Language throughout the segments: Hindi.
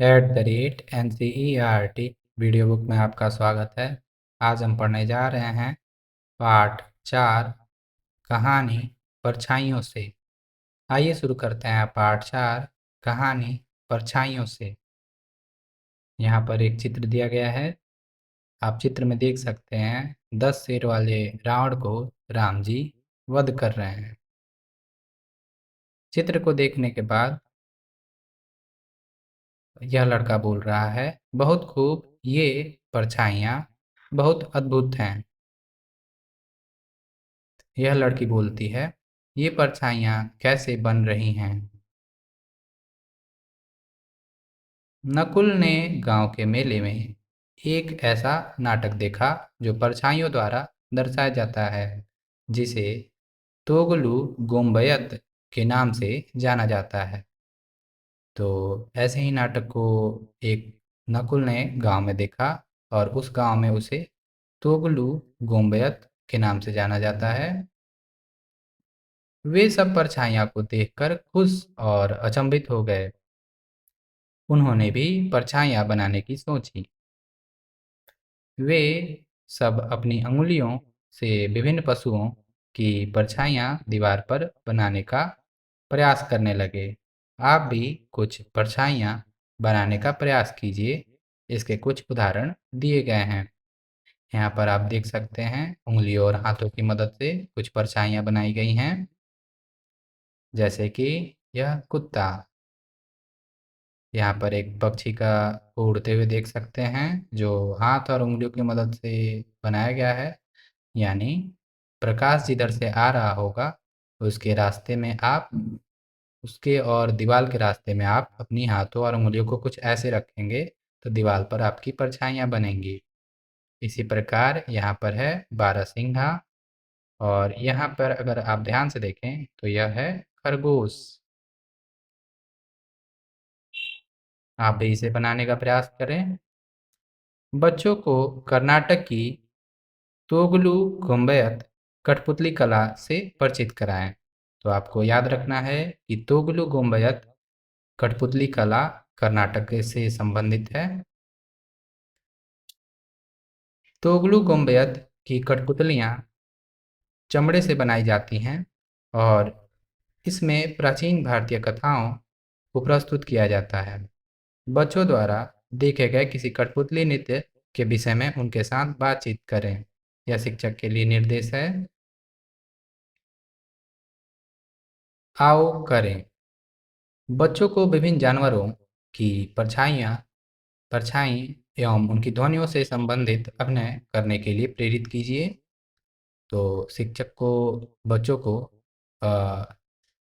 NCERT वीडियो बुक में आपका स्वागत है। आज हम पढ़ने जा रहे हैं पाठ 4 कहानी परछाइयों से। आइए शुरू करते हैं पाठ 4 कहानी परछाइयों से। यहाँ पर एक चित्र दिया गया है। आप चित्र में देख सकते हैं 10 सिर वाले रावण को राम जी वध कर रहे हैं। चित्र को देखने के बाद यह लड़का बोल रहा है, बहुत खूब, ये परछाइयाँ बहुत अद्भुत हैं। यह लड़की बोलती है, ये परछाइयाँ कैसे बन रही हैं? नकुल ने गांव के मेले में एक ऐसा नाटक देखा जो परछाइयों द्वारा दर्शाया जाता है, जिसे तोगलू गोम्बयत के नाम से जाना जाता है। तो ऐसे ही नाटक को एक नकुल ने गांव में देखा और उस गांव में उसे तोगलू गोम्बयत के नाम से जाना जाता है। वे सब परछाइयाँ को देखकर खुश और अचंभित हो गए। उन्होंने भी परछाइयाँ बनाने की सोची। वे सब अपनी अंगुलियों से विभिन्न पशुओं की परछाइयाँ दीवार पर बनाने का प्रयास करने लगे। आप भी कुछ परछाइयाँ बनाने का प्रयास कीजिए। इसके कुछ उदाहरण दिए गए हैं। यहाँ पर आप देख सकते हैं उंगलियों और हाथों की मदद से कुछ परछाइयाँ बनाई गई हैं, जैसे कि यह कुत्ता। यहाँ पर एक पक्षी का उड़ते हुए देख सकते हैं, जो हाथ और उंगलियों की मदद से बनाया गया है। यानी प्रकाश जिधर से आ रहा होगा उसके रास्ते में आप उसके और दीवार के रास्ते में आप अपनी हाथों और उंगलियों को कुछ ऐसे रखेंगे तो दीवार पर आपकी परछाइयाँ बनेंगी। इसी प्रकार यहाँ पर है बारहसिंघा, और यहाँ पर अगर आप ध्यान से देखें तो यह है खरगोश। आप भी इसे बनाने का प्रयास करें। बच्चों को कर्नाटक की तोगलू गोम्बयत कठपुतली कला से परिचित कराएं। तो आपको याद रखना है कि तोगलू गोम्बयत कठपुतली कला कर्नाटक से संबंधित है। तोगलू गोम्बयत की कठपुतलियाँ चमड़े से बनाई जाती हैं और इसमें प्राचीन भारतीय कथाओं को प्रस्तुत किया जाता है। बच्चों द्वारा देखे गए किसी कठपुतली नृत्य के विषय में उनके साथ बातचीत करें। यह शिक्षक के लिए निर्देश है। आओ करें। बच्चों को विभिन्न जानवरों की परछाई एवं उनकी ध्वनियों से संबंधित अभिनय करने के लिए प्रेरित कीजिए। तो शिक्षक को बच्चों को अ,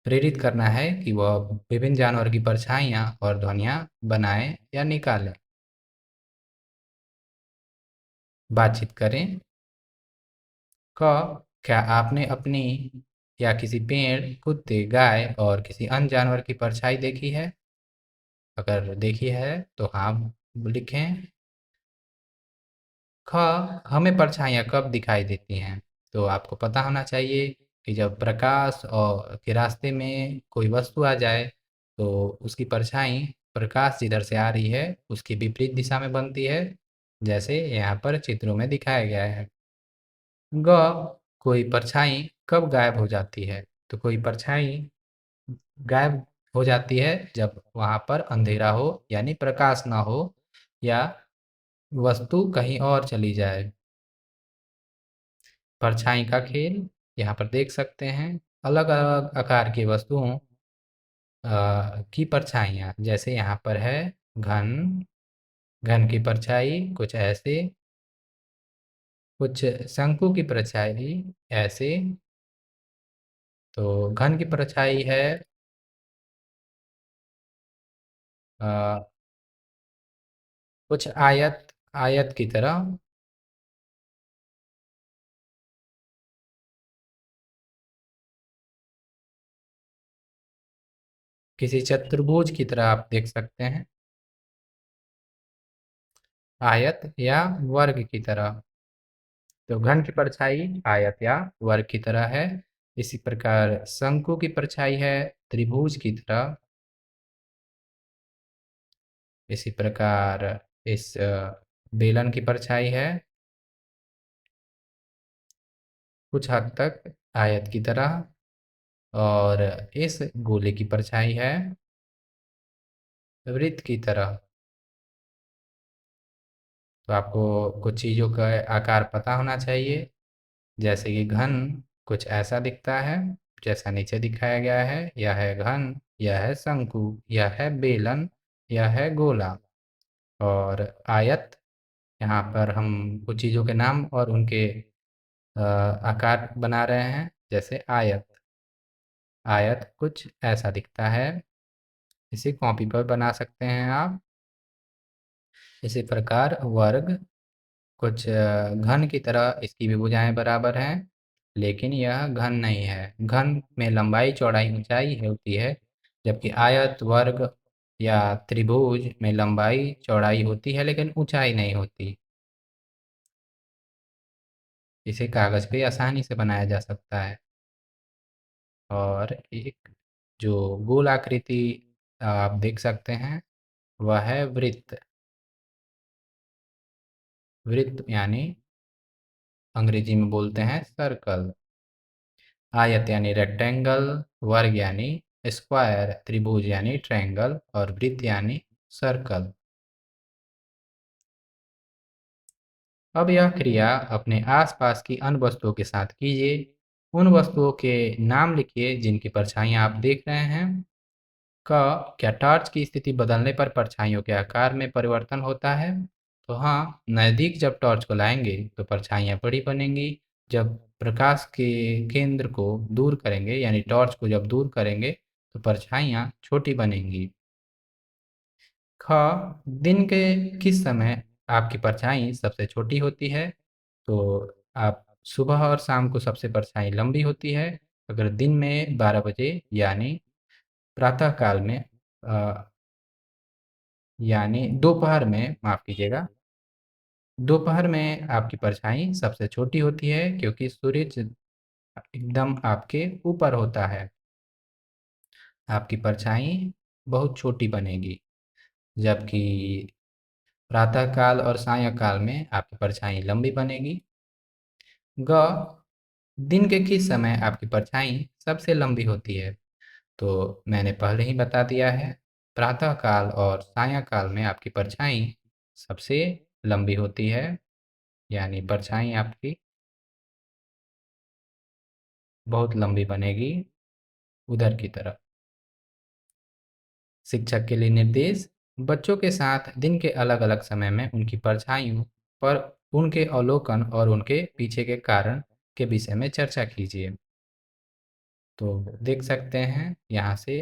प्रेरित करना है कि वह विभिन्न जानवर की परछाइयाँ और ध्वनियाँ बनाएं या निकालें। बातचीत करें। क क्या आपने अपनी या किसी पेड़, कुत्ते, गाय और किसी अन्य जानवर की परछाई देखी है? अगर देखी है तो हाँ लिखें। ख हमें परछाइयाँ कब दिखाई देती हैं? तो आपको पता होना चाहिए कि जब प्रकाश और के रास्ते में कोई वस्तु आ जाए तो उसकी परछाई प्रकाश जिधर से आ रही है उसकी विपरीत दिशा में बनती है, जैसे यहाँ पर चित्रों में दिखाया गया है। ग कोई परछाई कब गायब हो जाती है? तो कोई परछाई गायब हो जाती है जब वहाँ पर अंधेरा हो, यानी प्रकाश ना हो या वस्तु कहीं और चली जाए। परछाई का खेल, यहाँ पर देख सकते हैं अलग-अलग आकार की वस्तुओं की परछाइयाँ, जैसे यहाँ पर है घन, घन की परछाई कुछ ऐसे, कुछ शंकु की परछाई ऐसे। तो घन की परछाई है अ, कुछ आयत आयत की तरह। किसी चतुर्भुज की तरह आप देख सकते हैं, आयत या वर्ग की तरह। तो घन की परछाई आयत या वर्ग की तरह है। इसी प्रकार शंकु की परछाई है त्रिभुज की तरह। इसी प्रकार इस बेलन की परछाई है कुछ हद तक आयत की तरह, और इस गोले की परछाई है वृत्त की तरह। तो आपको कुछ चीज़ों का आकार पता होना चाहिए, जैसे कि घन कुछ ऐसा दिखता है जैसा नीचे दिखाया गया है, यह है घन, यह है शंकु, यह है बेलन, यह है गोला। और आयत, यहाँ पर हम कुछ चीज़ों के नाम और उनके आकार बना रहे हैं। जैसे आयत, आयत कुछ ऐसा दिखता है, इसे कॉपी पर बना सकते हैं आप। इसी प्रकार वर्ग कुछ घन की तरह, इसकी भी भुजाएं बराबर हैं, लेकिन यह घन नहीं है। घन में लंबाई चौड़ाई ऊंचाई होती है, जबकि आयत वर्ग या त्रिभुज में लंबाई चौड़ाई होती है लेकिन ऊंचाई नहीं होती। इसे कागज पे आसानी से बनाया जा सकता है। और एक जो गोल आकृति आप देख सकते हैं वह है वृत्त। वृत्त यानी अंग्रेजी में बोलते हैं सर्कल। आयत यानी रेक्टेंगल, वर्ग यानी स्क्वायर, त्रिभुज यानी ट्रायंगल, और वृत्त यानी सर्कल। अब यह क्रिया अपने आसपास की अन्य वस्तुओं के साथ कीजिए। उन वस्तुओं के नाम लिखिए जिनकी परछाइयाँ आप देख रहे हैं। क, क्या टॉर्च की स्थिति बदलने पर परछाइयों के आकार में परिवर्तन होता है? तो हाँ, नज़दीक जब टॉर्च को लाएंगे तो परछाइयाँ बड़ी बनेंगी। जब प्रकाश के केंद्र को दूर करेंगे यानी टॉर्च को जब दूर करेंगे तो परछाइयाँ छोटी बनेंगी। ख, दिन के किस समय आपकी परछाई सबसे छोटी होती है? तो आप सुबह और शाम को सबसे परछाई लंबी होती है। अगर दिन में 12 बजे यानी प्रातः काल में यानी दोपहर में, माफ़ कीजिएगा, दोपहर में आपकी परछाई सबसे छोटी होती है क्योंकि सूरज एकदम आपके ऊपर होता है। आपकी परछाई बहुत छोटी बनेगी, जबकि प्रातः काल और सायंकाल में आपकी परछाई लंबी बनेगी। ग, दिन के किस समय आपकी परछाई सबसे लंबी होती है? तो मैंने पहले ही बता दिया है, प्रातः काल और सायंकाल में आपकी परछाई सबसे लंबी होती है, यानी परछाई आपकी बहुत लंबी बनेगी उधर की तरफ। शिक्षक के लिए निर्देश, बच्चों के साथ दिन के अलग-अलग समय में उनकी परछाइयों पर उनके अवलोकन और उनके पीछे के कारण के विषय में चर्चा कीजिए। तो देख सकते हैं यहाँ से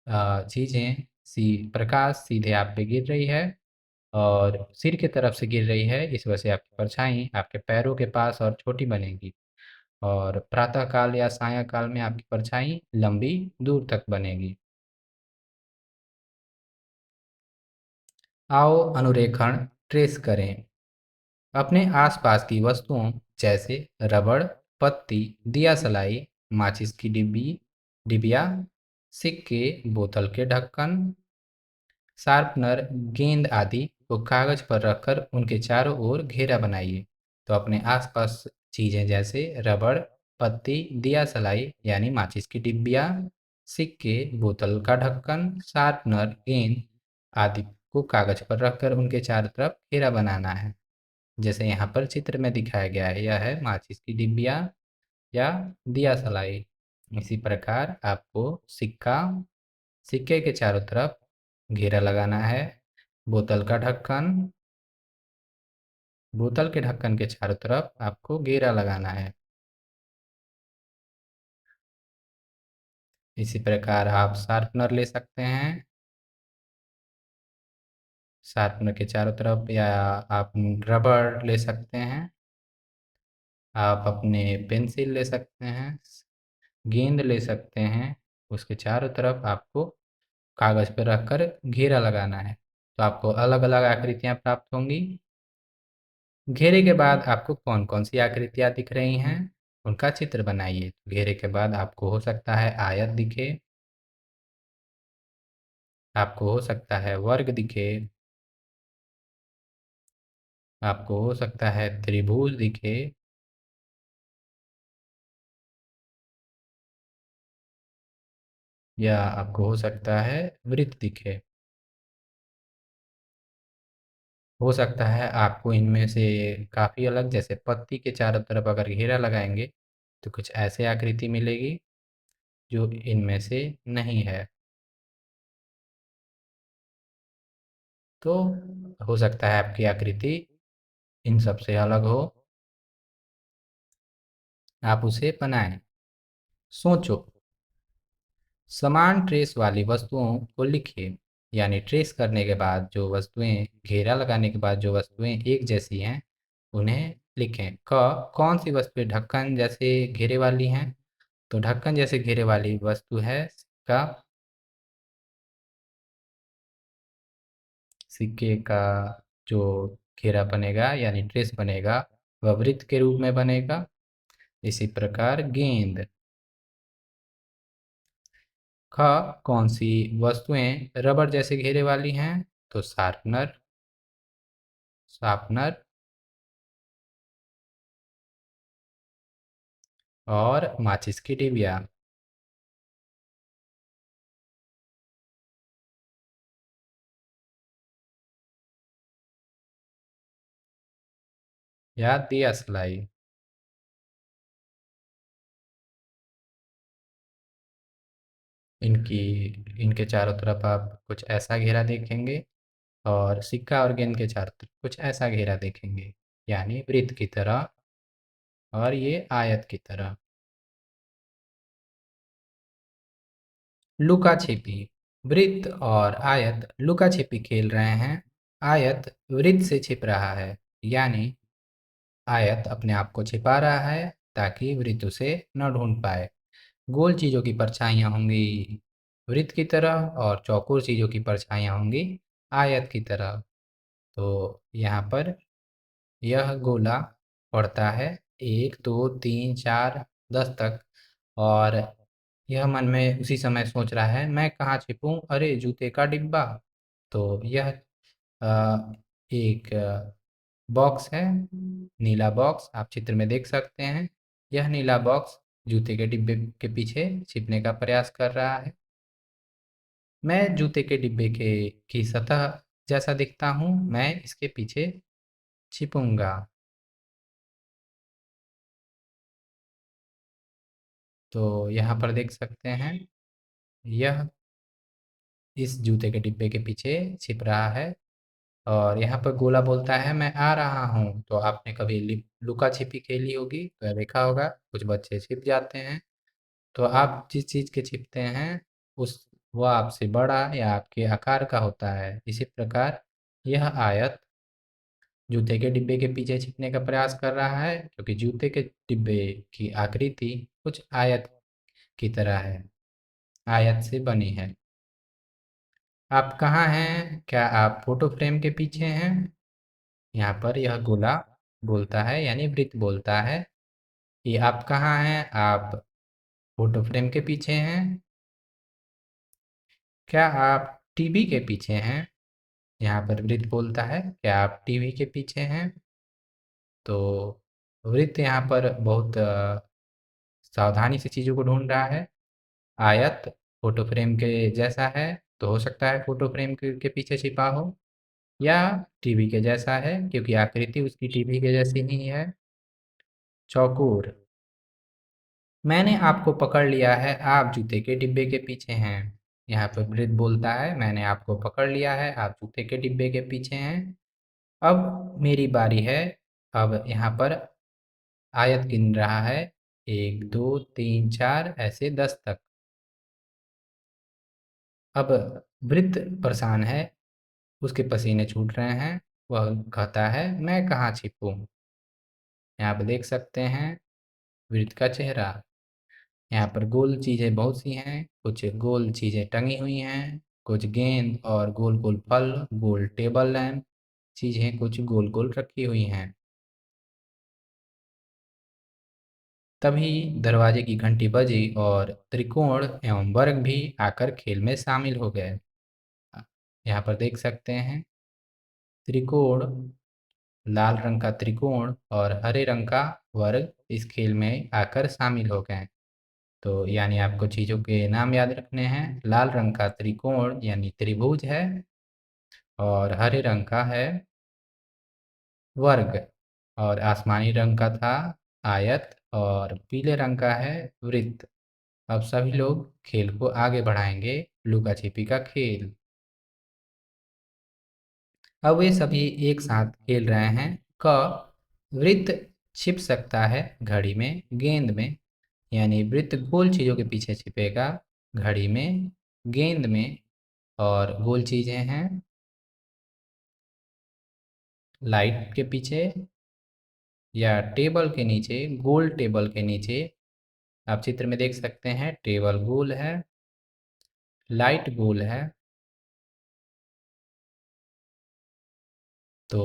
चीज़ें प्रकाश सीधे आप पे गिर रही है और सिर की तरफ से गिर रही है, इस वजह से आपकी परछाई आपके पैरों के पास और छोटी बनेगी, और प्रातः काल या सायंकाल में आपकी परछाई लंबी दूर तक बनेगी। आओ अनुरेखण ट्रेस करें। अपने आसपास की वस्तुओं जैसे रबड़, पत्ती, दिया सलाई, माचिस की डिबिया, सिक्के, बोतल के ढक्कन, शार्पनर, गेंद आदि को कागज पर रखकर उनके चारों ओर घेरा बनाइए। तो अपने आसपास चीजें जैसे रबड़, पत्ती, दिया सलाई यानी माचिस की डिब्बिया, सिक्के, बोतल का ढक्कन, शार्पनर, गेंद आदि को कागज पर रखकर उनके चारों तरफ घेरा बनाना है। जैसे यहाँ पर चित्र में दिखाया गया है, यह है माचिस की डिब्बिया या दिया सलाई। इसी प्रकार आपको सिक्के के चारों तरफ घेरा लगाना है। बोतल का ढक्कन, बोतल के ढक्कन के चारों तरफ आपको घेरा लगाना है। इसी प्रकार आप शार्पनर ले सकते हैं, शार्पनर के चारों तरफ, या आप रबड़ ले सकते हैं, आप अपने पेंसिल ले सकते हैं, गेंद ले सकते हैं। उसके चारों तरफ आपको कागज पर रखकर घेरा लगाना है, तो आपको अलग अलग आकृतियां प्राप्त होंगी। घेरे के बाद आपको कौन कौन सी आकृतियां दिख रही हैं उनका चित्र बनाइए। घेरे के बाद आपको हो सकता है आयत दिखे, आपको हो सकता है वर्ग दिखे, आपको हो सकता है त्रिभुज दिखे, या आपको हो सकता है वृत्त दिखे। हो सकता है आपको इनमें से काफ़ी अलग, जैसे पत्ती के चारों तरफ अगर घेरा लगाएंगे तो कुछ ऐसे आकृति मिलेगी जो इनमें से नहीं है। तो हो सकता है आपकी आकृति इन सब से अलग हो, आप उसे बनाएं। सोचो, समान ट्रेस वाली वस्तुओं को लिखिए, यानी ट्रेस करने के बाद जो वस्तुएं, घेरा लगाने के बाद जो वस्तुएं एक जैसी हैं उन्हें लिखें। कौन सी वस्तुएं ढक्कन जैसे घेरे वाली हैं? तो ढक्कन जैसे घेरे वाली वस्तु है सिक्का। सिक्के का जो घेरा बनेगा यानी ट्रेस बनेगा वह वृत्त के रूप में बनेगा। इसी प्रकार गेंद। ख कौन सी वस्तुएं रबड़ जैसे घेरे वाली हैं? तो शार्पनर, शार्पनर और माचिस की डिबिया। या दिया सलाई। इनकी इनके चारों तरफ आप कुछ ऐसा घेरा देखेंगे और सिक्का और गेंद के चारों तरफ कुछ ऐसा घेरा देखेंगे, यानी वृत्त की तरह और ये आयत की तरह। लुका छिपी। वृत्त और आयत लुका छिपी खेल रहे हैं। आयत वृत्त से छिप रहा है, यानी आयत अपने आप को छिपा रहा है ताकि वृत्त उसे न ढूंढ पाए। गोल चीज़ों की परछाइयाँ होंगी वृत्त की तरह और चौकोर चीज़ों की परछाइयाँ होंगी आयत की तरह। तो यहाँ पर यह गोला पड़ता है 1 2 3 4 10 तक, और यह मन में उसी समय सोच रहा है मैं कहाँ छिपूं, अरे जूते का डिब्बा। तो यह एक बॉक्स है, नीला बॉक्स आप चित्र में देख सकते हैं। यह नीला बॉक्स जूते के डिब्बे के पीछे छिपने का प्रयास कर रहा है। मैं जूते के डिब्बे के की सतह जैसा दिखता हूँ, मैं इसके पीछे छिपूंगा। तो यहाँ पर देख सकते हैं, यह इस जूते के डिब्बे के पीछे छिप रहा है और यहाँ पर गोला बोलता है मैं आ रहा हूँ। तो आपने कभी लुका छिपी खेली होगी तो देखा होगा कुछ बच्चे छिप जाते हैं। तो आप जिस चीज़ के छिपते हैं उस वह आपसे बड़ा या आपके आकार का होता है। इसी प्रकार यह आयत जूते के डिब्बे के पीछे छिपने का प्रयास कर रहा है, क्योंकि जूते के डिब्बे की आकृति कुछ आयत की तरह है, आयत से बनी है। आप कहाँ हैं? क्या आप फोटो फ्रेम के पीछे हैं? यहाँ पर यह गोला बोलता है, यानी वृत्त बोलता है कि आप कहाँ हैं? आप फोटो फ्रेम के पीछे हैं। क्या आप टीवी के पीछे हैं? यहाँ पर वृत्त बोलता है क्या आप टीवी के पीछे हैं? तो वृत्त यहाँ पर बहुत सावधानी से चीज़ों को ढूंढ रहा है। आयत फोटो फ्रेम के जैसा है, तो हो सकता है फोटो फ्रेम के पीछे छिपा हो, या टीवी के जैसा है क्योंकि आकृति उसकी टीवी के जैसी ही है। चौकोर। मैंने आपको पकड़ लिया है, आप जूते के डिब्बे के पीछे हैं। यहाँ पर वृद्ध बोलता है मैंने आपको पकड़ लिया है, आप जूते के डिब्बे के पीछे हैं। अब मेरी बारी है। अब यहाँ पर आयत गिन रहा है 1 2 3 4 ऐसे 10 तक। अब वृत्त परेशान है, उसके पसीने छूट रहे हैं। वह कहता है मैं कहाँ छिपूं? यहाँ पर देख सकते हैं वृत्त का चेहरा। यहाँ पर गोल चीज़ें बहुत सी हैं, कुछ गोल चीज़ें टंगी हुई हैं, कुछ गेंद और गोल गोल फल, गोल टेबल लैंप चीज़ें कुछ गोल गोल रखी हुई हैं। तभी दरवाजे की घंटी बजी और त्रिकोण एवं वर्ग भी आकर खेल में शामिल हो गए। यहाँ पर देख सकते हैं त्रिकोण, लाल रंग का त्रिकोण और हरे रंग का वर्ग इस खेल में आकर शामिल हो गए हैं। तो यानी आपको चीज़ों के नाम याद रखने हैं। लाल रंग का त्रिकोण यानी त्रिभुज है और हरे रंग का है वर्ग और आसमानी रंग का था आयत और पीले रंग का है वृत्त। अब सभी लोग खेल को आगे बढ़ाएंगे। लुका छिपी का खेल। अब वे सभी एक साथ खेल रहे हैं। क वृत्त छिप सकता है घड़ी में, गेंद में, यानी वृत्त गोल चीज़ों के पीछे छिपेगा, घड़ी में, गेंद में। और गोल चीज़ें हैं लाइट के पीछे या टेबल के नीचे, गोल टेबल के नीचे। आप चित्र में देख सकते हैं टेबल गोल है, लाइट गोल है। तो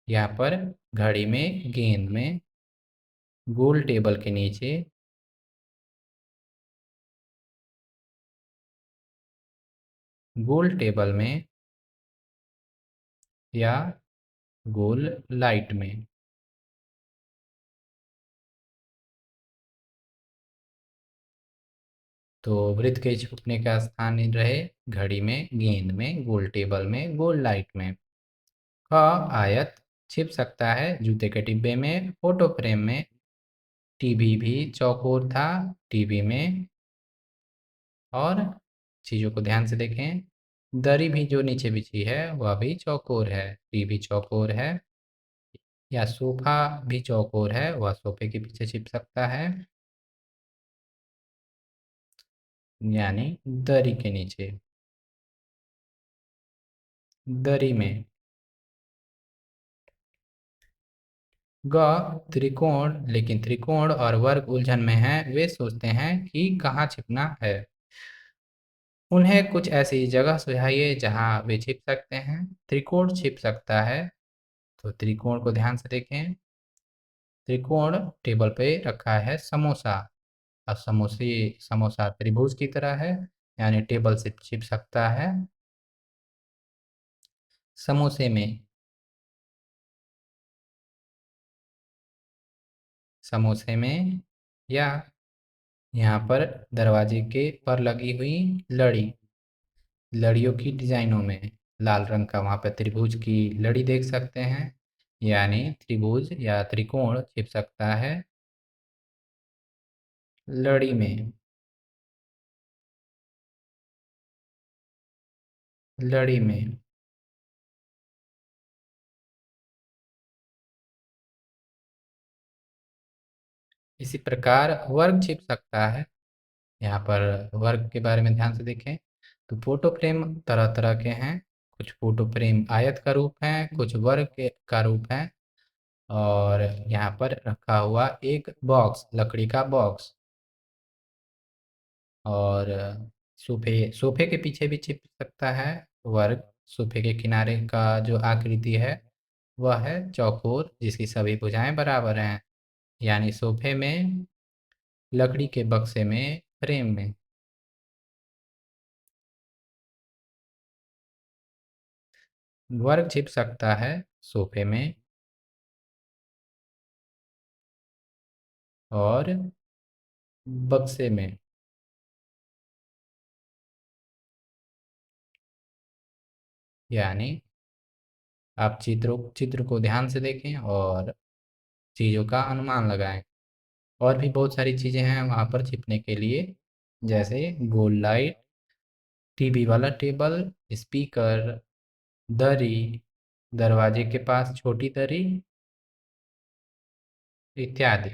यहाँ पर घड़ी में, गेंद में, गोल टेबल के नीचे, गोल टेबल में या गोल लाइट में। तो वृत्त के छुपने का स्थान रहे घड़ी में, गेंद में, गोल टेबल में, गोल लाइट में। क आयत छिप सकता है जूते के डिब्बे में, फोटो फ्रेम में। टीवी भी चौकोर था, टीवी में। और चीज़ों को ध्यान से देखें, दरी भी जो नीचे बिछी है वह भी चौकोर है, टीवी चौकोर है। या सोफा भी चौकोर है, वह सोफे के पीछे छिप सकता है, यानी दरी के नीचे, दरी में। ग त्रिकोण, लेकिन त्रिकोण और वर्ग उलझन में हैं। वे सोचते हैं कि कहाँ छिपना है। उन्हें कुछ ऐसी जगह सुझाइए जहाँ वे छिप सकते हैं। त्रिकोण छिप सकता है, तो त्रिकोण को ध्यान से देखें। त्रिकोण टेबल पे रखा है समोसा। अब समोसा त्रिभुज की तरह है, यानी टेबल से छिप सकता है समोसे में। समोसे में या यहाँ पर दरवाजे के पर लगी हुई लड़ी, लड़ियों की डिजाइनों में लाल रंग का वहाँ पर त्रिभुज की लड़ी देख सकते हैं, यानी त्रिभुज या त्रिकोण छिप सकता है लड़ी में, लड़ी में। इसी प्रकार वर्ग छिप सकता है। यहाँ पर वर्ग के बारे में ध्यान से देखें तो फोटो फ्रेम तरह तरह के हैं। कुछ फोटो फ्रेम आयत का रूप है, कुछ वर्ग के का रूप है। और यहाँ पर रखा हुआ एक बॉक्स, लकड़ी का बॉक्स। और सोफे सोफे के पीछे भी छिप सकता है वर्ग। सोफे के किनारे का जो आकृति है वह है चौकोर, जिसकी सभी भुजाएं बराबर हैं, यानी सोफे में, लकड़ी के बक्से में, फ्रेम में। वर्ग छिप सकता है सोफे में और बक्से में। यानी आप चित्र को ध्यान से देखें और चीज़ों का अनुमान लगाएं। और भी बहुत सारी चीज़ें हैं वहाँ पर छिपने के लिए, जैसे गोल लाइट, टीवी वाला टेबल, स्पीकर, दरी, दरवाजे के पास छोटी दरी इत्यादि।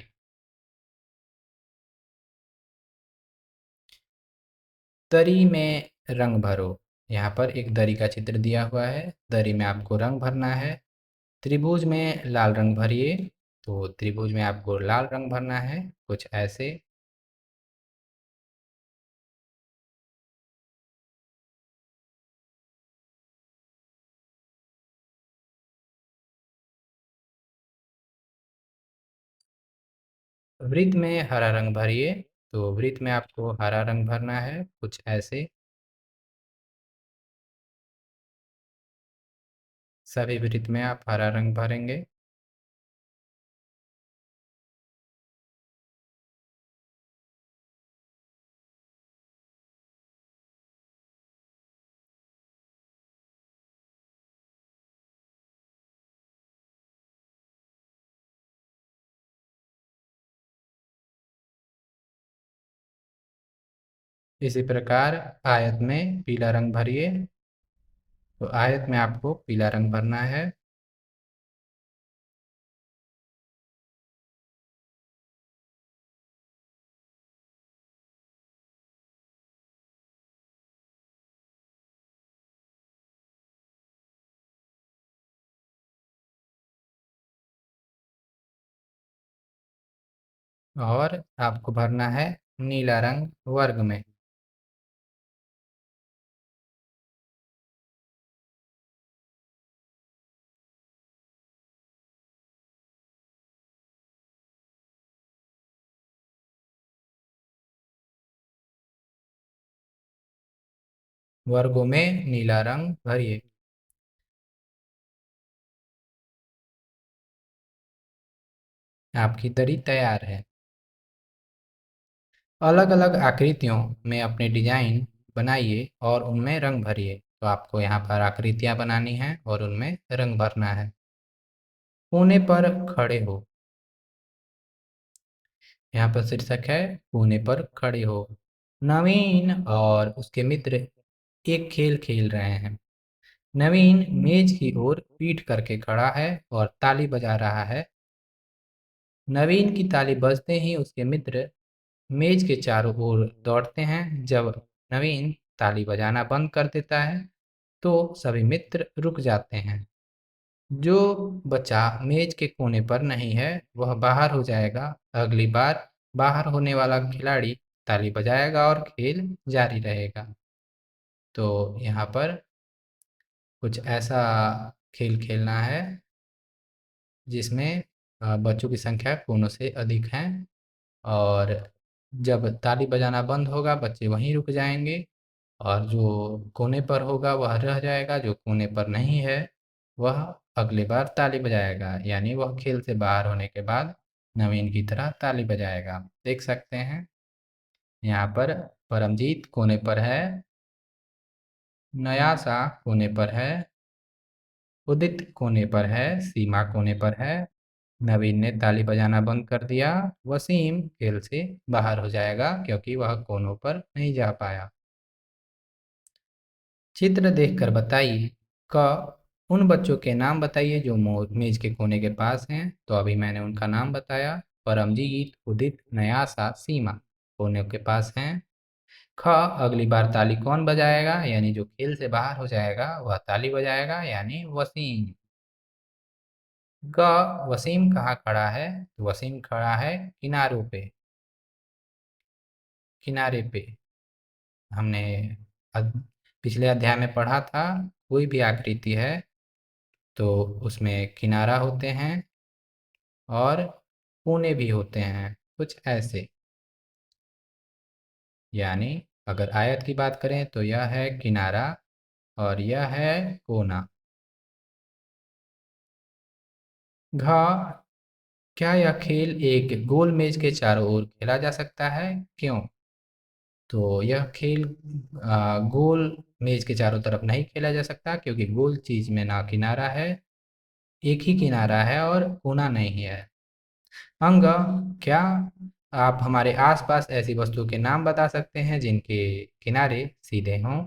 दरी में रंग भरो। यहाँ पर एक दरी का चित्र दिया हुआ है, दरी में आपको रंग भरना है। त्रिभुज में लाल रंग भरिए, तो त्रिभुज में आपको लाल रंग भरना है, कुछ ऐसे। वृत्त में हरा रंग भरिए, तो वृत्त में आपको हरा रंग भरना है, कुछ ऐसे। सभी वृत्त में आप हरा रंग भरेंगे। इसी प्रकार आयत में पीला रंग भरिए। तो आयत में आपको पीला रंग भरना है। और आपको भरना है नीला रंग वर्ग में। वर्गों में नीला रंग भरिए। आपकी दरी तैयार है। अलग अलग आकृतियों में अपने डिजाइन बनाइए और उनमें रंग भरिए। तो आपको यहाँ पर आकृतियाँ बनानी हैं और उनमें रंग भरना है। कोने पर खड़े हो। यहाँ पर शीर्षक है कोने पर खड़े हो। नवीन और उसके मित्र एक खेल खेल रहे हैं। नवीन मेज की ओर पीठ करके खड़ा है और ताली बजा रहा है। नवीन की ताली बजते ही उसके मित्र मेज के चारों ओर दौड़ते हैं। जब नवीन ताली बजाना बंद कर देता है तो सभी मित्र रुक जाते हैं। जो बच्चा मेज के कोने पर नहीं है वह बाहर हो जाएगा। अगली बार बाहर होने वाला खिलाड़ी ताली बजाएगा और खेल जारी रहेगा। तो यहाँ पर कुछ ऐसा खेल खेलना है जिसमें बच्चों की संख्या कोनों से अधिक है। और जब ताली बजाना बंद होगा बच्चे वहीं रुक जाएंगे और जो कोने पर होगा वह रह जाएगा। जो कोने पर नहीं है वह अगली बार ताली बजाएगा, यानी वह खेल से बाहर होने के बाद नवीन की तरह ताली बजाएगा। देख सकते हैं यहाँ पर परमजीत कोने पर है, नयासा कोने पर है, उदित कोने पर है, सीमा कोने पर है। नवीन ने ताली बजाना बंद कर दिया। वसीम खेल से बाहर हो जाएगा क्योंकि वह कोनों पर नहीं जा पाया। चित्र देखकर बताइए। क उन बच्चों के नाम बताइए जो मेज के कोने के पास हैं। तो अभी मैंने उनका नाम बताया। परमजीत, उदित, नयासा, सीमा कोने के पास हैं। ख अगली बार ताली कौन बजाएगा, यानी जो खेल से बाहर हो जाएगा वह ताली बजाएगा, यानी वसीम। ग वसीम कहाँ खड़ा है? तो वसीम खड़ा है किनारों पे। किनारे पे हमने पिछले अध्याय में पढ़ा था। कोई भी आकृति है तो उसमें किनारा होते हैं और कोने भी होते हैं कुछ ऐसे। यानी अगर आयत की बात करें तो यह है किनारा और यह है कोना। घ क्या यह खेल एक गोल मेज के चारों ओर खेला जा सकता है? क्यों? तो यह खेल गोल मेज के चारों तरफ नहीं खेला जा सकता क्योंकि गोल चीज में ना किनारा है, एक ही किनारा है और कोना नहीं है। अंग क्या आप हमारे आसपास ऐसी वस्तुओं के नाम बता सकते हैं जिनके किनारे सीधे हों?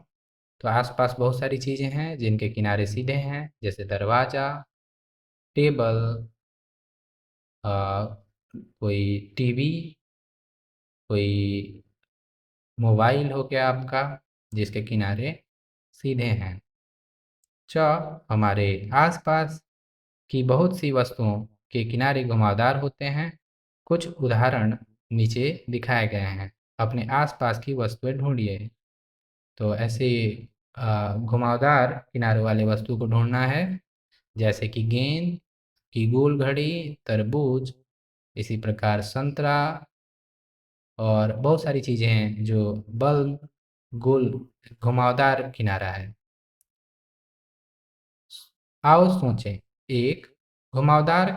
तो आसपास बहुत सारी चीजें हैं जिनके किनारे सीधे हैं, जैसे दरवाजा, टेबल, अ, कोई टीवी, कोई मोबाइल हो गया आपका जिसके किनारे सीधे हैं। च हमारे आसपास की बहुत सी वस्तुओं के किनारे घुमावदार होते हैं। कुछ उदाहरण नीचे दिखाए गए हैं। अपने आसपास की वस्तुएं ढूंढिए। तो ऐसे घुमावदार किनारों वाले वस्तु को ढूंढना है, जैसे कि गेंद की गोल घड़ी, तरबूज, इसी प्रकार संतरा और बहुत सारी चीजें हैं जो बल्ब गोल घुमावदार किनारा है। आओ सोचें, एक घुमावदार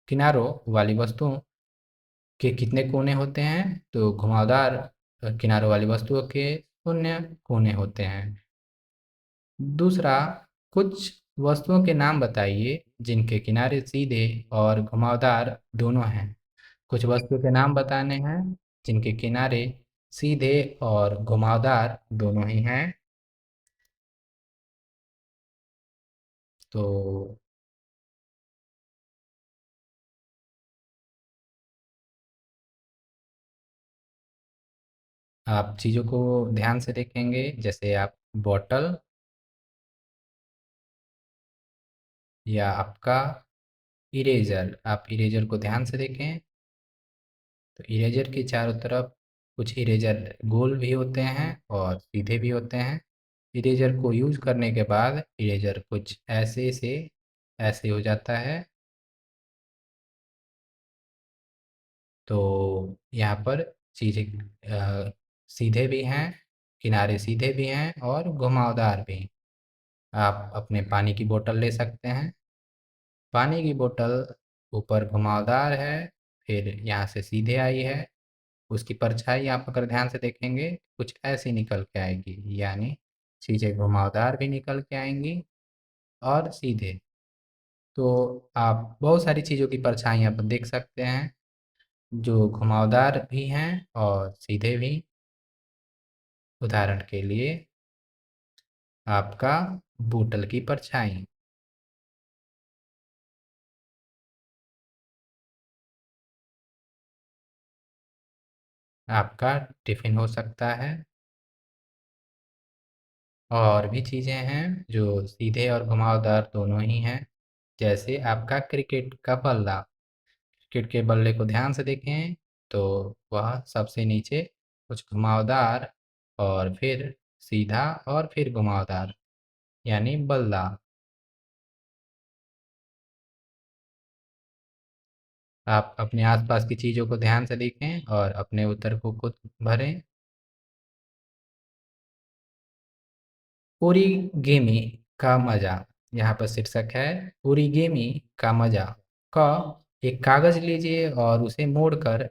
किनारों वाली वस्तुओं के कितने कोने होते हैं? तो घुमावदार किनारों वाली वस्तुओं के शून्य कोने होते हैं। दूसरा, कुछ वस्तुओं के नाम बताइए जिनके किनारे सीधे और घुमावदार दोनों हैं। कुछ वस्तु के नाम बताने हैं जिनके किनारे सीधे और घुमावदार दोनों ही हैं। तो आप चीज़ों को ध्यान से देखेंगे, जैसे आप बॉटल या आपका इरेजर, आप इरेजर को ध्यान से देखें। तो इरेजर के चारों तरफ कुछ इरेजर गोल भी होते हैं और सीधे भी होते हैं। इरेजर को यूज करने के बाद इरेजर कुछ ऐसे से ऐसे हो जाता है। तो यहाँ पर चीज़ें सीधे भी हैं, किनारे सीधे भी हैं और घुमावदार भी। आप अपने पानी की बोतल ले सकते हैं। पानी की बोतल ऊपर घुमावदार है, फिर यहाँ से सीधे आई है। उसकी परछाई आप अगर ध्यान से देखेंगे कुछ ऐसी निकल के आएगी, यानी चीज़ें घुमावदार भी निकल के आएंगी और सीधे। तो आप बहुत सारी चीज़ों की परछाई यहाँ पर देख सकते हैं जो घुमावदार भी हैं और सीधे भी। उदाहरण के लिए आपका बोतल की परछाई, आपका टिफ़िन हो सकता है। और भी चीज़ें हैं जो सीधे और घुमावदार दोनों ही हैं, जैसे आपका क्रिकेट का बल्ला। क्रिकेट के बल्ले को ध्यान से देखें तो वह सबसे नीचे कुछ घुमावदार और फिर सीधा और फिर घुमावदार, यानी बल्ला। आप अपने आसपास की चीज़ों को ध्यान से देखें और अपने उत्तर को खुद भरें। ओरिगेमी का मजा, यहाँ पर शीर्षक है ओरिगेमी का मजा। क एक कागज लीजिए और उसे मोड़कर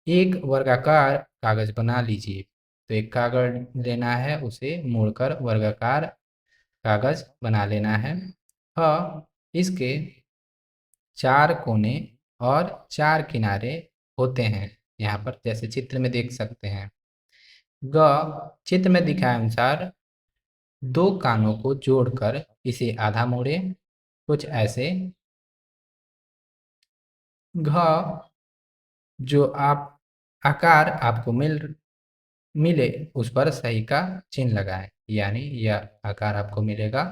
एक वर्गाकार कागज बना लीजिए। तो एक कागज लेना है, उसे मोड़कर वर्गाकार कागज बना लेना है। इसके 4 कोने और 4 किनारे होते हैं, यहाँ पर जैसे चित्र में देख सकते हैं। चित्र में दिखाए अनुसार 2 कानों को जोड़कर इसे आधा मोड़ें, कुछ ऐसे। घ जो आप आकार आपको मिले उस पर सही का चिन्ह लगाएं, यानी यह आकार आपको मिलेगा।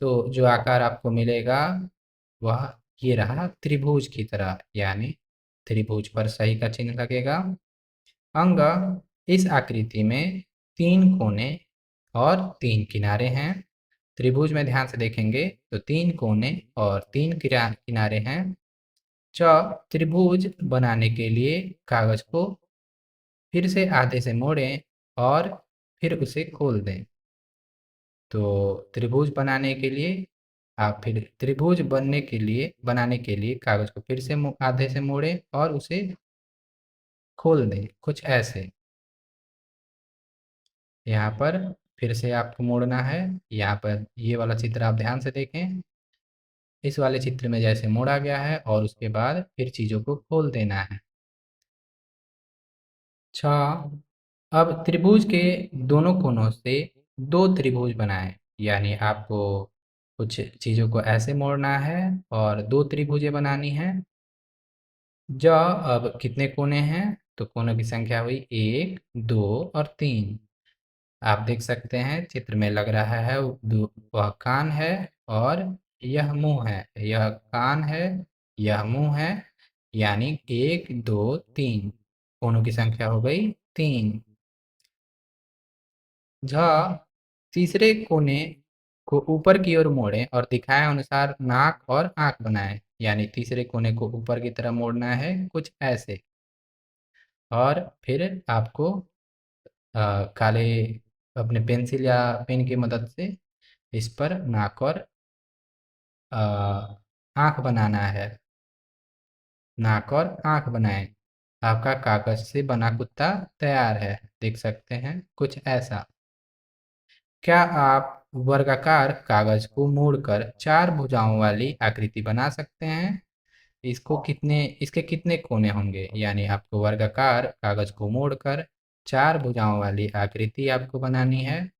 तो जो आकार आपको मिलेगा वह ये रहा त्रिभुज की तरह, यानी त्रिभुज पर सही का चिन्ह लगेगा। अंग, इस आकृति में 3 कोने और 3 किनारे हैं। त्रिभुज में ध्यान से देखेंगे तो 3 कोने और 3 किनारे हैं। त्रिभुज बनाने के लिए कागज को फिर से आधे से मोड़ें और फिर उसे खोल दें। तो त्रिभुज बनाने के लिए आप फिर त्रिभुज बनाने के लिए कागज को फिर से आधे से मोड़ें और उसे खोल दें, कुछ ऐसे। यहाँ पर फिर से आपको मोड़ना है। यहाँ पर ये वाला चित्र आप ध्यान से देखें। इस वाले चित्र में जैसे मोड़ा गया है और उसके बाद फिर चीज़ों को खोल देना है। अब त्रिभुज के दोनों कोनों से 2 त्रिभुज बनाएं, यानी आपको कुछ चीज़ों को ऐसे मोड़ना है और 2 त्रिभुजें बनानी है। अब कितने कोने हैं? तो कोनों की संख्या हुई 1, 2 और 3। आप देख सकते हैं चित्र में लग रहा है वह कान है और यह मुंह है। यह कान है, यह मुंह है, यानी 1, 2, 3। कोनों की संख्या हो गई 3। झ तीसरे कोने को ऊपर की ओर मोड़ें और दिखाए अनुसार नाक और आंख बनाएं, यानी तीसरे कोने को ऊपर की तरफ मोड़ना है, कुछ ऐसे। और फिर आपको काले अपने पेंसिल या पेन की मदद से इस पर नाक और अ, आँख बनाना है। नाक और आँख बनाएँ। आपका कागज़ से बना कुत्ता तैयार है। देख सकते हैं कुछ ऐसा। क्या आप वर्गाकार कागज़ को मोड़कर 4 भुजाओं वाली आकृति बना सकते हैं? इसके कितने कोने होंगे? यानी आपको वर्गाकार कागज़ को मोड़कर 4 भुजाओं वाली आकृति आपको बनानी है।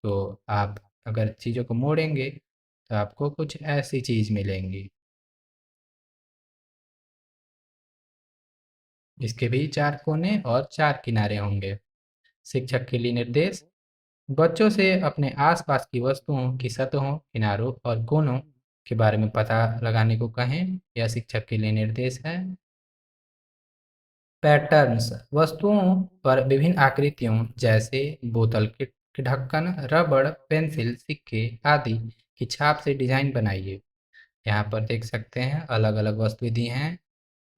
तो आप अगर चीज़ों को मोड़ेंगे तो आपको कुछ ऐसी चीज़ मिलेंगी। इसके भी 4 कोने और 4 किनारे होंगे। शिक्षक के लिए निर्देश। बच्चों से अपने आसपास की वस्तुओं की सतहों, किनारों और कोनों के बारे में पता लगाने को कहें। यह शिक्षक के लिए निर्देश है। पैटर्न्स। वस्तुओं पर विभिन्न आकृतियों जैसे बोतल के ढक्कन, रबड़, पेंसिल, सिक्के आदि की छाप से डिजाइन बनाइए। यहाँ पर देख सकते हैं अलग अलग वस्तुएं दी हैं।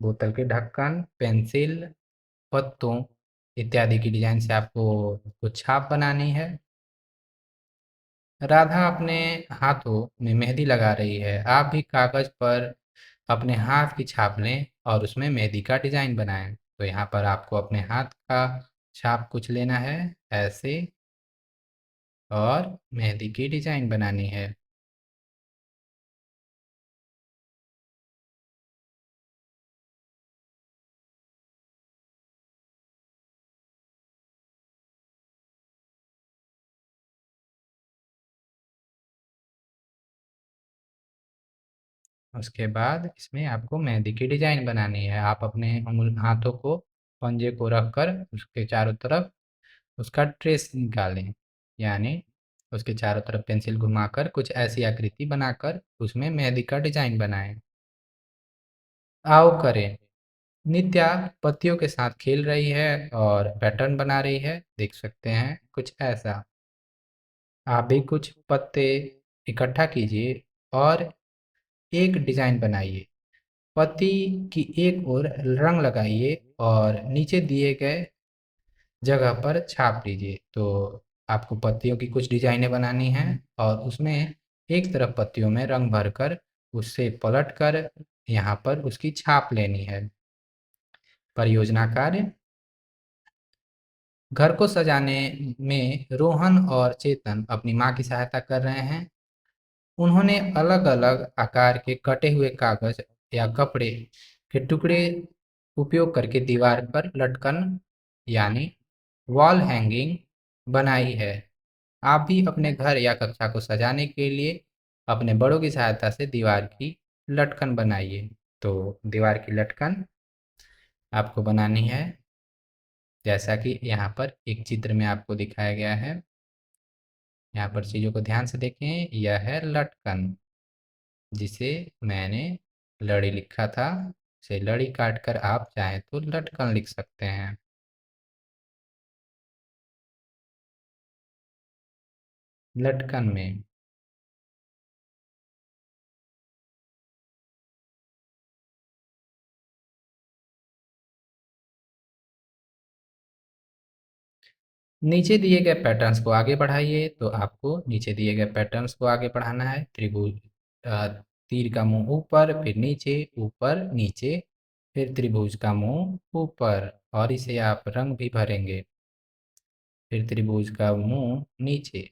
बोतल के ढक्कन, पेंसिल, पत्तों इत्यादि की डिजाइन से आपको कुछ छाप बनानी है। राधा अपने हाथों में मेहंदी लगा रही है। आप भी कागज पर अपने हाथ की छाप लें और उसमें मेहंदी का डिजाइन बनाएं। तो यहाँ पर आपको अपने हाथ का छाप कुछ लेना है ऐसे, और मेहंदी की डिजाइन बनानी है। उसके बाद इसमें आपको मेहंदी की डिजाइन बनानी है। आप अपने हाथों को पंजे को रखकर उसके चारों तरफ उसका ट्रेस निकालें। यानी उसके चारों तरफ पेंसिल घुमाकर कुछ ऐसी आकृति बनाकर उसमें मेहंदी का डिजाइन बनाएं। आओ करें। नित्या पत्तियों के साथ खेल रही है और पैटर्न बना रही है। देख सकते हैं कुछ ऐसा। आप भी कुछ पत्ते इकट्ठा कीजिए और एक डिजाइन बनाइए। पत्ती की एक ओर रंग लगाइए और नीचे दिए गए जगह पर छाप लीजिए। तो आपको पत्तियों की कुछ डिजाइनें बनानी हैं और उसमें एक तरफ पत्तियों में रंग भरकर उससे पलट कर यहाँ पर उसकी छाप लेनी है। परियोजना कार्य। घर को सजाने में रोहन और चेतन अपनी माँ की सहायता कर रहे हैं। उन्होंने अलग-अलग आकार के कटे हुए कागज या कपड़े के टुकड़े उपयोग करके दीवार पर लटकन यानी वॉल हैंगिंग बनाई है। आप भी अपने घर या कक्षा को सजाने के लिए अपने बड़ों की सहायता से दीवार की लटकन बनाइए। तो दीवार की लटकन आपको बनानी है जैसा कि यहाँ पर एक चित्र में आपको दिखाया गया है। यहाँ पर चीज़ों को ध्यान से देखें। यह है लटकन, जिसे मैंने लड़ी लिखा था। इसे लड़ी काट कर आप चाहें तो लटकन लिख सकते हैं। लटकन में नीचे दिए गए पैटर्न्स को आगे बढ़ाइए। तो आपको नीचे दिए गए पैटर्न्स को आगे बढ़ाना है। त्रिभुज, अ, तीर का मुंह ऊपर, फिर नीचे, ऊपर, नीचे, फिर त्रिभुज का मुंह ऊपर, और इसे आप रंग भी भरेंगे। फिर त्रिभुज का मुंह नीचे।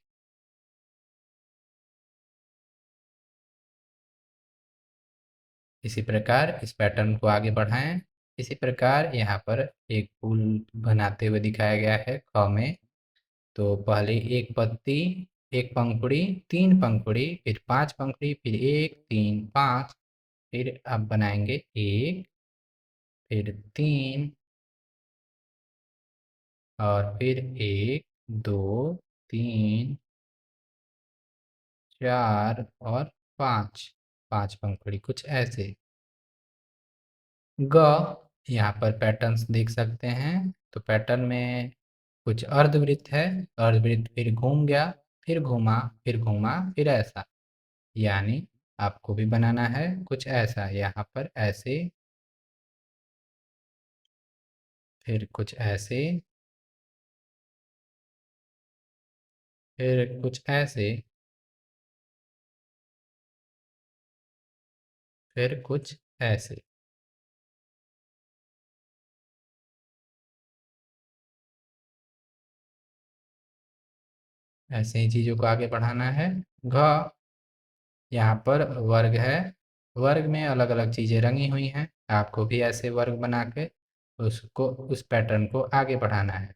इसी प्रकार इस पैटर्न को आगे बढ़ाएं। इसी प्रकार यहाँ पर एक फूल बनाते हुए दिखाया गया है ख में। तो पहले एक पत्ती, एक पंखुड़ी, तीन पंखुड़ी, फिर पांच पंखुड़ी, फिर एक, तीन, पांच, फिर आप बनाएंगे एक, फिर तीन, और फिर एक, दो, तीन, चार और पांच। पांच पंखुड़ी कुछ ऐसे। ग। यहाँ पर पैटर्न्स देख सकते हैं। तो पैटर्न में कुछ अर्धवृत्त है। अर्धवृत्त फिर घूम गया, फिर घूमा, फिर घूमा, फिर ऐसा। यानी आपको भी बनाना है कुछ ऐसा। यहाँ पर ऐसे, फिर कुछ ऐसे, फिर कुछ ऐसे, फिर कुछ ऐसे। ऐसे ही चीज़ों को आगे बढ़ाना है। घ, यहाँ पर वर्ग है। वर्ग में अलग अलग चीज़ें रंगी हुई हैं। आपको भी ऐसे वर्ग बना के उसको उस पैटर्न को आगे बढ़ाना है,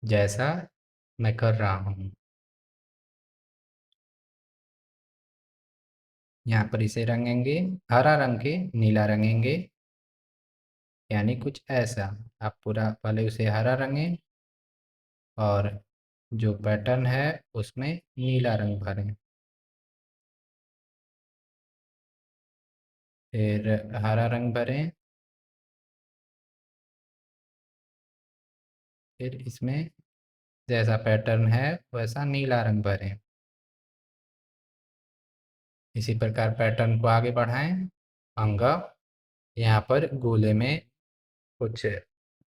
जैसा मैं कर रहा हूँ। यहाँ पर इसे रंगेंगे, हरा रंग के नीला रंगेंगे, यानी कुछ ऐसा। आप पूरा पहले उसे हरा रंगें और जो पैटर्न है उसमें नीला रंग भरें। फिर हरा रंग भरें, फिर इसमें जैसा पैटर्न है वैसा नीला रंग भरें। इसी प्रकार पैटर्न को आगे बढ़ाएं। अंग, यहाँ पर गोले में कुछ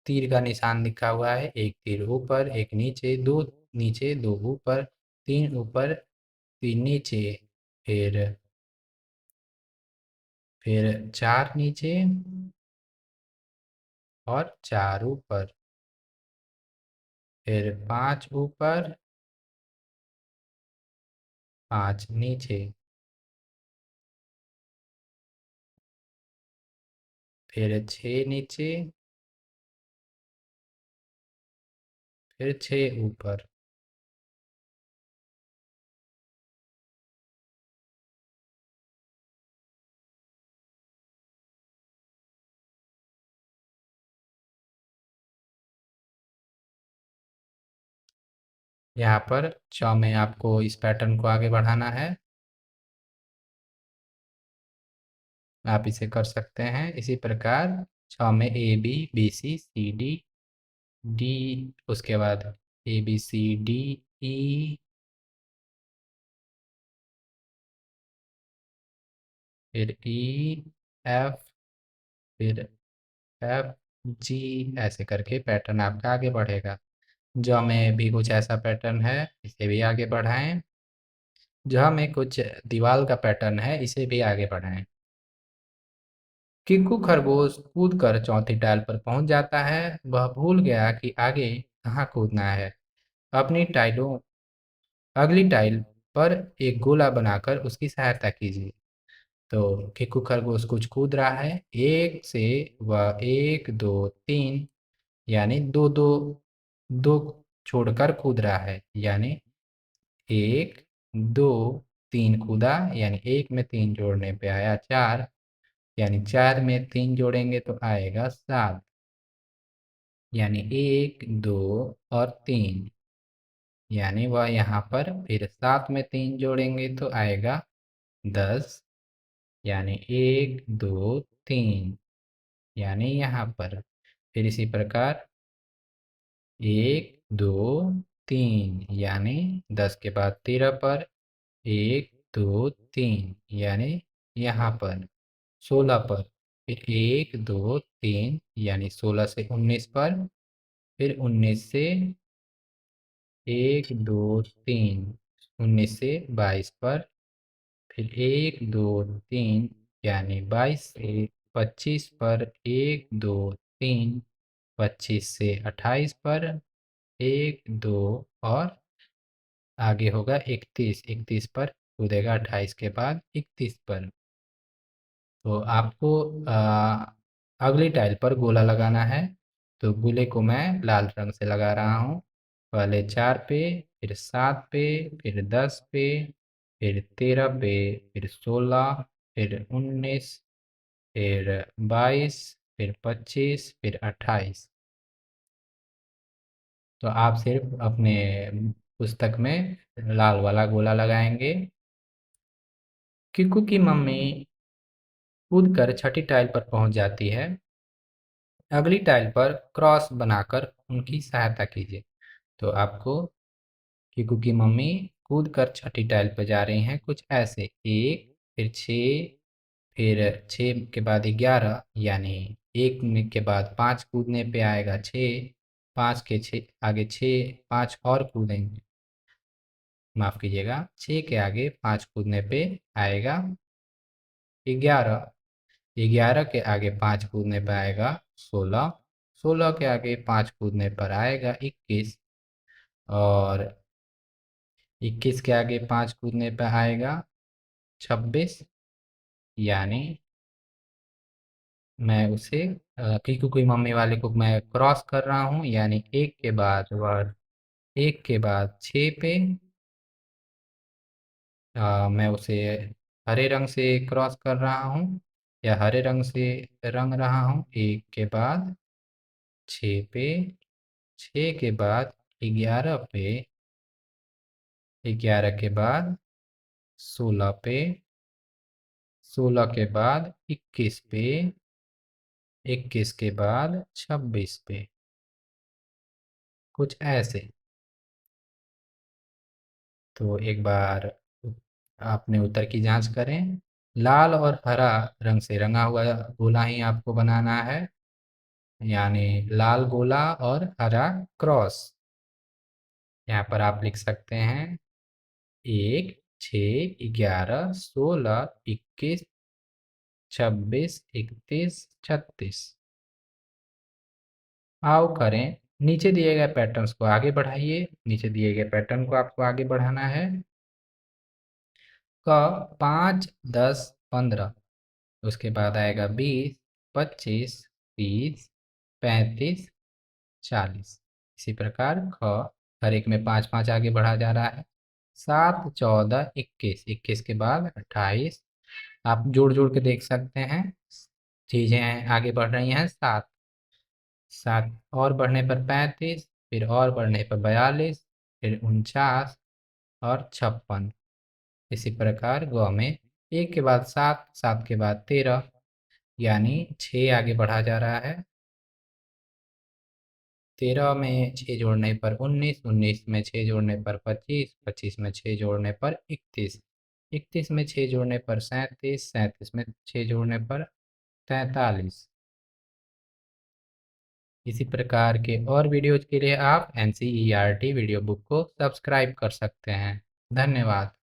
तीर का निशान लिखा हुआ है। एक तीर ऊपर, एक नीचे, दो ऊपर, तीन ऊपर, तीन नीचे, फिर चार नीचे और चार ऊपर, फिर पांच ऊपर, पांच नीचे, फिर छः नीचे, फिर छः ऊपर। यहाँ पर च में आपको इस पैटर्न को आगे बढ़ाना है। आप इसे कर सकते हैं इसी प्रकार। छ में A B C C D, उसके बाद A B C D E, फिर ई एफ, फिर एफ जी, ऐसे करके पैटर्न आपका आगे बढ़ेगा। ज में भी कुछ ऐसा पैटर्न है, इसे भी आगे बढ़ाएं। ज में कुछ दीवाल का पैटर्न है, इसे भी आगे बढ़ाएं। किक्कू खरगोश कूदकर चौथी टाइल पर पहुंच जाता है। वह भूल गया कि आगे कहाँ कूदना है। अपनी टाइलों अगली टाइल पर एक गोला बनाकर उसकी सहायता कीजिए। तो किक्कू खरगोश कुछ कूद रहा है। एक से वह एक दो तीन, यानी दो दो दो छोड़कर कूद रहा है, यानी एक दो तीन कूदा, यानी एक में तीन जोड़ने पे आया चार, यानी चार में तीन जोड़ेंगे तो आएगा सात, यानी एक दो और तीन, यानी वह यहाँ पर फिर सात में तीन जोड़ेंगे तो आएगा 10, यानी एक दो तीन, यानी यहाँ पर फिर इसी प्रकार एक दो तीन, यानी 10 के बाद 13 पर एक दो तीन, यानी यहाँ पर 16 पर फिर एक दो तीन, यानी 16 से 19 पर, फिर 19 से एक दो तीन, 19 से 22 पर, फिर एक दो तीन, यानी 22 से 25 पर एक दो तीन, 25 से 28 पर एक दो और आगे होगा 31, 31 पर कूदेगा 28 के बाद 31 पर। तो आपको अगली टाइल पर गोला लगाना है। तो गोले को मैं लाल रंग से लगा रहा हूँ। पहले 4 पे, फिर 7 पे, फिर 10 पे, फिर 13 पे, फिर 16, फिर 19, फिर 22, फिर 25, फिर 28। तो आप सिर्फ अपने पुस्तक में लाल वाला गोला लगाएंगे। किक्कू की मम्मी कूदकर छठी टाइल पर पहुंच जाती है। अगली टाइल पर क्रॉस बनाकर उनकी सहायता कीजिए। तो आपको किक्कू की मम्मी कूदकर छठी टाइल पर जा रही हैं कुछ ऐसे। एक, फिर 6, फिर 6 के बाद 11, यानी एक में के बाद 5 कूदने पे आएगा 6, 5 के 6 आगे 6, 5 और कूदेंगे, माफ़ कीजिएगा 6 के आगे 5 कूदने पे आएगा 11। 11 के आगे 5 कूदने पर आएगा 16। 16 के आगे 5 कूदने पर आएगा 21। और 21 के आगे 5 कूदने पर आएगा 26। यानी मैं उसे क्योंकि मम्मी वाले को मैं क्रॉस कर रहा हूँ, यानी एक के बाद वर्ड, एक के बाद 6 पे मैं उसे हरे रंग से क्रॉस कर रहा हूँ या हरे रंग से रंग रहा हूँ। एक के बाद 6 पे, 6 के बाद 11 पे, 11 के बाद 16 पे, 16 के बाद 21 पे, 21 के बाद 26 पे, कुछ ऐसे। तो एक बार अपने उत्तर की जांच करें। लाल और हरा रंग से रंगा हुआ गोला ही आपको बनाना है, यानी लाल गोला और हरा क्रॉस। यहाँ पर आप लिख सकते हैं 1, 6, 11, 16, 21, 26, 31, 36। आओ करें। नीचे दिए गए पैटर्न्स को आगे बढ़ाइए। नीचे दिए गए पैटर्न को आपको आगे बढ़ाना है। क 5, 10, 15। उसके बाद आएगा 20, 25, 30, 35, 40। इसी प्रकार ख हर एक में 5 5 आगे बढ़ा जा रहा है। 7, 14, 21, 21 के बाद 28। आप जोड़ जोड़ के देख सकते हैं, चीज़ें आगे बढ़ रही हैं। 7, 7 और बढ़ने पर 35, फिर और बढ़ने पर 42, फिर 49 और 56। इसी प्रकार ग में 1 के बाद 7, 7 के बाद 13, यानी 6 आगे बढ़ा जा रहा है। 13 में 6 जोड़ने पर 19, 19 में 6 जोड़ने पर 25, 25 में 6 जोड़ने पर 31, 31 में 6 जोड़ने पर 37, 37 में 6 जोड़ने पर 43। इसी प्रकार के और वीडियोज के लिए आप NCERT वीडियो बुक को सब्सक्राइब कर सकते हैं। धन्यवाद।